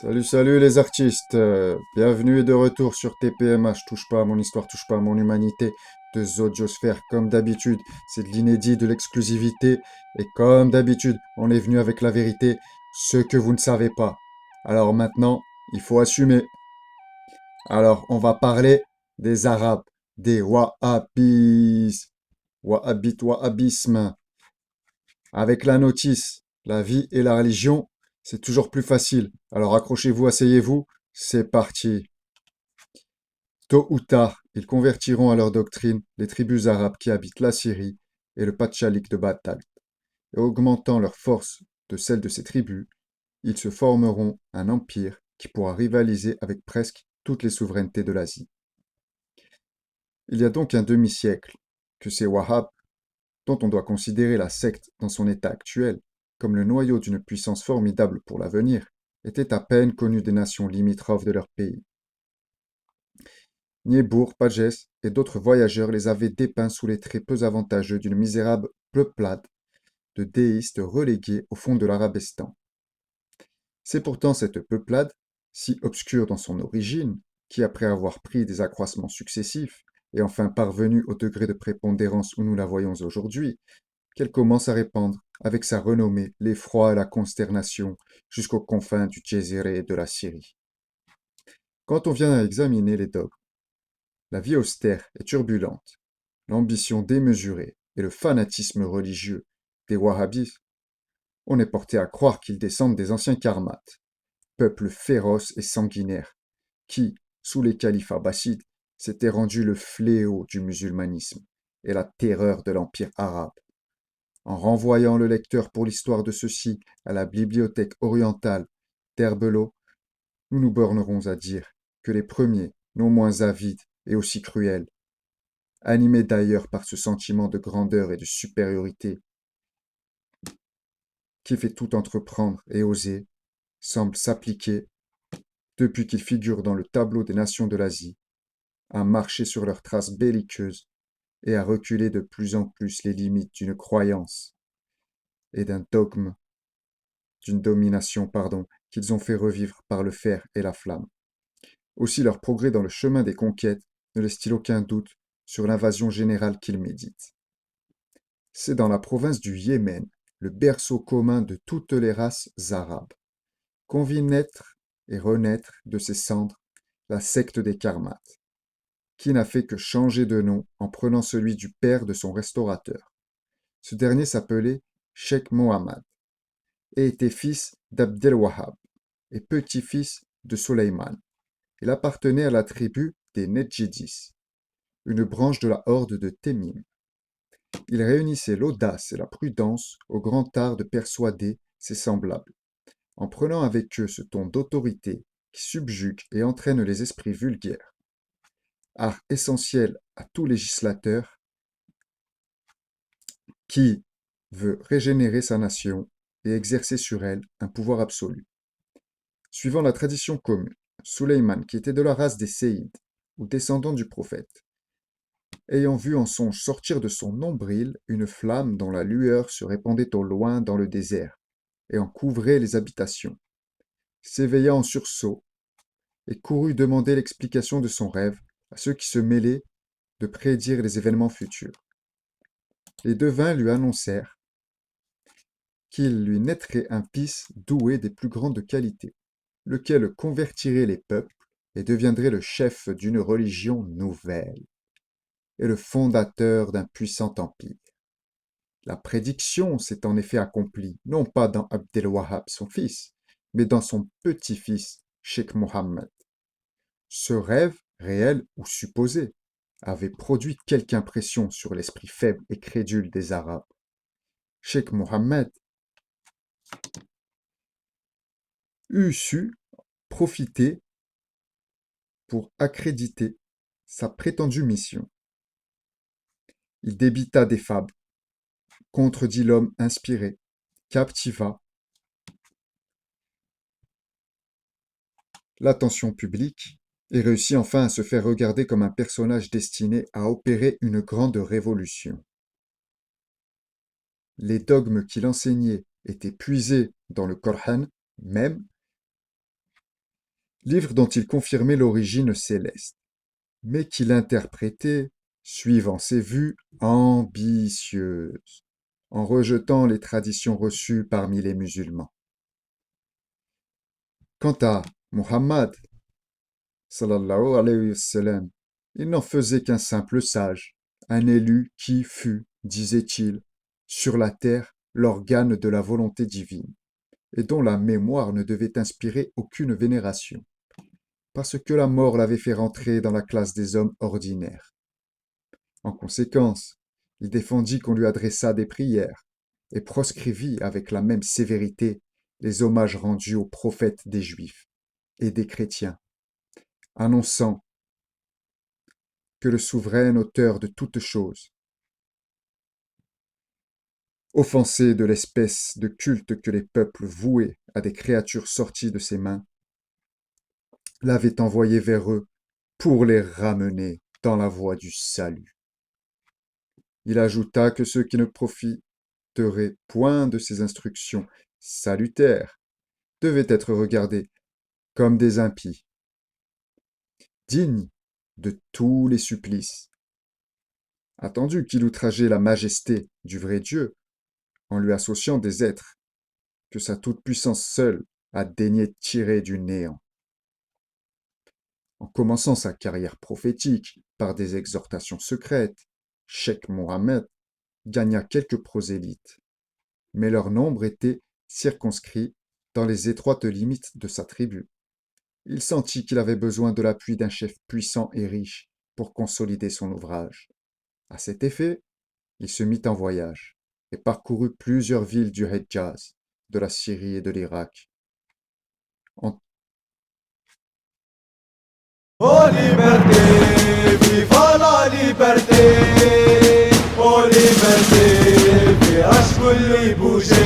Salut, salut les artistes. Bienvenue et de retour sur TPMH. Touche pas à mon histoire, touche pas à mon humanité. De Zodiosphère, comme d'habitude, c'est de l'inédit, de l'exclusivité. Et comme d'habitude, on est venu avec la vérité, ce que vous ne savez pas. Alors maintenant, il faut assumer. Alors, on va parler des Arabes, des Wahhabis, Wahhabisme. Avec la notice, la vie et la religion, c'est toujours plus facile. Alors accrochez-vous, asseyez-vous, c'est parti. Tôt ou tard, ils convertiront à leur doctrine les tribus arabes qui habitent la Syrie et le Pachalik de Batal. Et augmentant leur force de celle de ces tribus, ils se formeront un empire qui pourra rivaliser avec presque toutes les souverainetés de l'Asie. Il y a donc un demi-siècle que ces Wahhabs, dont on doit considérer la secte dans son état actuel comme le noyau d'une puissance formidable pour l'avenir, étaient à peine connus des nations limitrophes de leur pays. Niebourg, Pagès et d'autres voyageurs les avaient dépeints sous les traits peu avantageux d'une misérable peuplade de déistes relégués au fond de l'Arabestan. C'est pourtant cette peuplade, si obscure dans son origine, qui, après avoir pris des accroissements successifs, est enfin parvenue au degré de prépondérance où nous la voyons aujourd'hui, qu'elle commence à répandre, avec sa renommée, l'effroi et la consternation, jusqu'aux confins du Djézéré et de la Syrie. Quand on vient à examiner les dogmes, la vie austère et turbulente, l'ambition démesurée et le fanatisme religieux des Wahhabis, on est porté à croire qu'ils descendent des anciens Karmates, peuple féroce et sanguinaire, qui, sous les califes abbassides, s'était rendu le fléau du musulmanisme et la terreur de l'empire arabe. En renvoyant le lecteur pour l'histoire de ceux-ci à la bibliothèque orientale d'Herbelot, nous nous bornerons à dire que les premiers, non moins avides et aussi cruels, animés d'ailleurs par ce sentiment de grandeur et de supériorité qui fait tout entreprendre et oser, semblent s'appliquer, depuis qu'ils figurent dans le tableau des nations de l'Asie, à marcher sur leurs traces belliqueuses et à reculer de plus en plus les limites d'une croyance et d'un dogme d'une domination, qu'ils ont fait revivre par le fer et la flamme. Aussi leur progrès dans le chemin des conquêtes ne laisse-t-il aucun doute sur l'invasion générale qu'ils méditent. C'est dans la province du Yémen, le berceau commun de toutes les races arabes, qu'on vit naître et renaître de ses cendres la secte des Karmates, qui n'a fait que changer de nom en prenant celui du père de son restaurateur. Ce dernier s'appelait Cheikh Mohammed et était fils d'Abdel Wahhab et petit-fils de Soleiman. Il appartenait à la tribu des Nedjidis, une branche de la horde de Témim. Il réunissait l'audace et la prudence au grand art de persuader ses semblables, en prenant avec eux ce ton d'autorité qui subjugue et entraîne les esprits vulgaires, art essentiel à tout législateur qui veut régénérer sa nation et exercer sur elle un pouvoir absolu. Suivant la tradition commune, Sulayman, qui était de la race des Séides, ou descendant du prophète, ayant vu en songe sortir de son nombril une flamme dont la lueur se répandait au loin dans le désert, et en couvrait les habitations, s'éveilla en sursaut, et courut demander l'explication de son rêve à ceux qui se mêlaient de prédire les événements futurs. Les devins lui annoncèrent qu'il lui naîtrait un fils doué des plus grandes qualités, lequel convertirait les peuples et deviendrait le chef d'une religion nouvelle, et le fondateur d'un puissant empire. La prédiction s'est en effet accomplie, non pas dans Abdel-Wahhab son fils, mais dans son petit-fils, Cheikh Mohammed. Ce rêve, réel ou supposé, avait produit quelque impression sur l'esprit faible et crédule des Arabes. Cheikh Mohammed eut su profiter pour accréditer sa prétendue mission. Il débita des fables, contredit l'homme inspiré, captiva l'attention publique et réussit enfin à se faire regarder comme un personnage destiné à opérer une grande révolution. Les dogmes qu'il enseignait étaient puisés dans le Coran même, livre dont il confirmait l'origine céleste, mais qu'il interprétait, suivant ses vues ambitieuses, en rejetant les traditions reçues parmi les musulmans. Quant à Muhammad, sallallahu alayhi wa sallam, il n'en faisait qu'un simple sage, un élu qui fut, disait-il, sur la terre l'organe de la volonté divine, et dont la mémoire ne devait inspirer aucune vénération, parce que la mort l'avait fait rentrer dans la classe des hommes ordinaires. En conséquence, il défendit qu'on lui adressât des prières, et proscrivit avec la même sévérité les hommages rendus aux prophètes des Juifs et des chrétiens, annonçant que le souverain auteur de toutes choses, offensé de l'espèce de culte que les peuples vouaient à des créatures sorties de ses mains, l'avait envoyé vers eux pour les ramener dans la voie du salut. Il ajouta que ceux qui ne profiteraient point de ces instructions salutaires devaient être regardés comme des impies, dignes de tous les supplices. Attendu qu'il outrageait la majesté du vrai Dieu en lui associant des êtres que sa toute-puissance seule a daigné tirer du néant. En commençant sa carrière prophétique par des exhortations secrètes, Cheikh Mohammed gagna quelques prosélytes, mais leur nombre était circonscrit dans les étroites limites de sa tribu. Il sentit qu'il avait besoin de l'appui d'un chef puissant et riche pour consolider son ouvrage. À cet effet, il se mit en voyage et parcourut plusieurs villes du Hedjaz, de la Syrie et de l'Irak. Oh liberté, viva la liberté, oh liberté, في عشق اللي بوجه